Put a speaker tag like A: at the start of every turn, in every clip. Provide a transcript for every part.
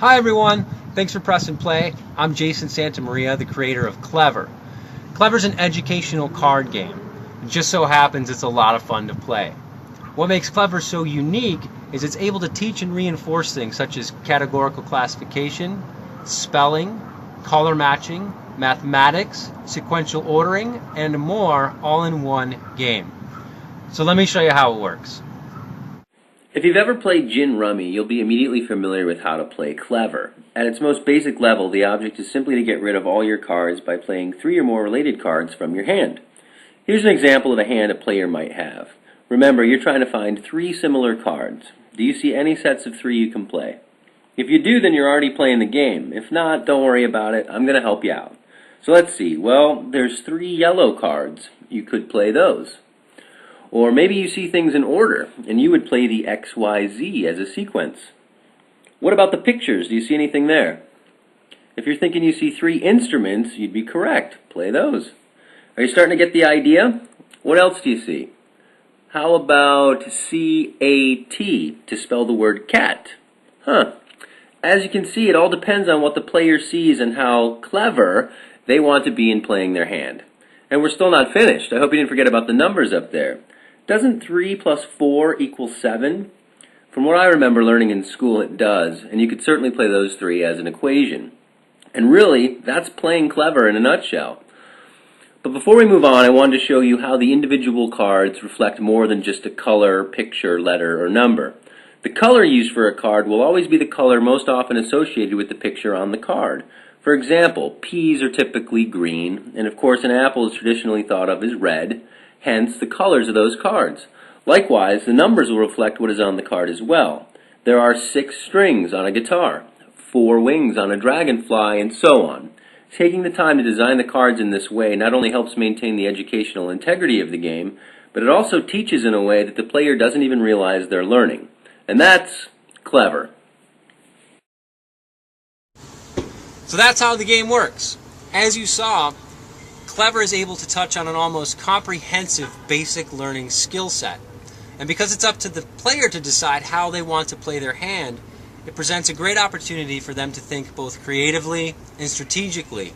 A: Hi everyone, thanks for pressing play. I'm Jason Santamaria, the creator of Clever. Clever's an educational card game. It just so happens it's a lot of fun to play. What makes Clever so unique is it's able to teach and reinforce things such as categorical classification, spelling, color matching, mathematics, sequential ordering, and more all in one game. So let me show you how it works.
B: If you've ever played Gin Rummy, you'll be immediately familiar with how to play Clever. At its most basic level, the object is simply to get rid of all your cards by playing 3 or more related cards from your hand. Here's an example of a hand a player might have. Remember, you're trying to find 3 similar cards. Do you see any sets of 3 you can play? If you do, then you're already playing the game. If not, don't worry about it. I'm going to help you out. So let's see. Well, there's 3 yellow cards. You could play those. Or maybe you see things in order, and you would play the X, Y, Z as a sequence. What about the pictures? Do you see anything there? If you're thinking you see 3 instruments, you'd be correct. Play those. Are you starting to get the idea? What else do you see? How about C-A-T to spell the word cat? As you can see, it all depends on what the player sees and how clever they want to be in playing their hand. And we're still not finished. I hope you didn't forget about the numbers up there. Doesn't 3 plus 4 equal 7? From what I remember learning in school, it does, and you could certainly play those 3 as an equation. And really, that's playing Clever in a nutshell. But before we move on, I wanted to show you how the individual cards reflect more than just a color, picture, letter, or number. The color used for a card will always be the color most often associated with the picture on the card. For example, peas are typically green, and of course an apple is traditionally thought of as red, hence the colors of those cards. Likewise, the numbers will reflect what is on the card as well. There are 6 strings on a guitar, 4 wings on a dragonfly, and so on. Taking the time to design the cards in this way not only helps maintain the educational integrity of the game, but it also teaches in a way that the player doesn't even realize they're learning. And that's Clever.
A: So that's how the game works. As you saw, Clever is able to touch on an almost comprehensive basic learning skill set. And because it's up to the player to decide how they want to play their hand, it presents a great opportunity for them to think both creatively and strategically.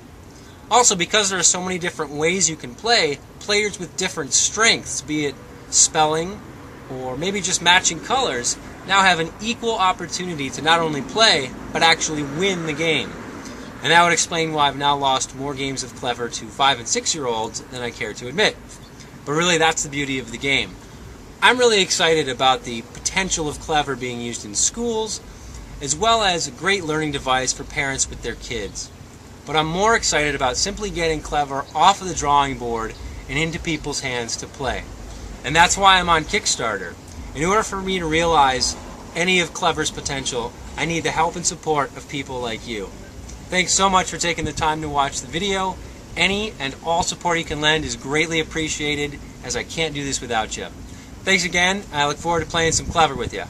A: Also, because there are so many different ways you can play, players with different strengths, be it spelling or maybe just matching colors, now have an equal opportunity to not only play, but actually win the game. And that would explain why I've now lost more games of Clever to 5- and 6-year-olds than I care to admit. But really, that's the beauty of the game. I'm really excited about the potential of Clever being used in schools, as well as a great learning device for parents with their kids. But I'm more excited about simply getting Clever off of the drawing board and into people's hands to play. And that's why I'm on Kickstarter. In order for me to realize any of Clever's potential, I need the help and support of people like you. Thanks so much for taking the time to watch the video. Any and all support you can lend is greatly appreciated, as I can't do this without you. Thanks again, and I look forward to playing some Clever with you.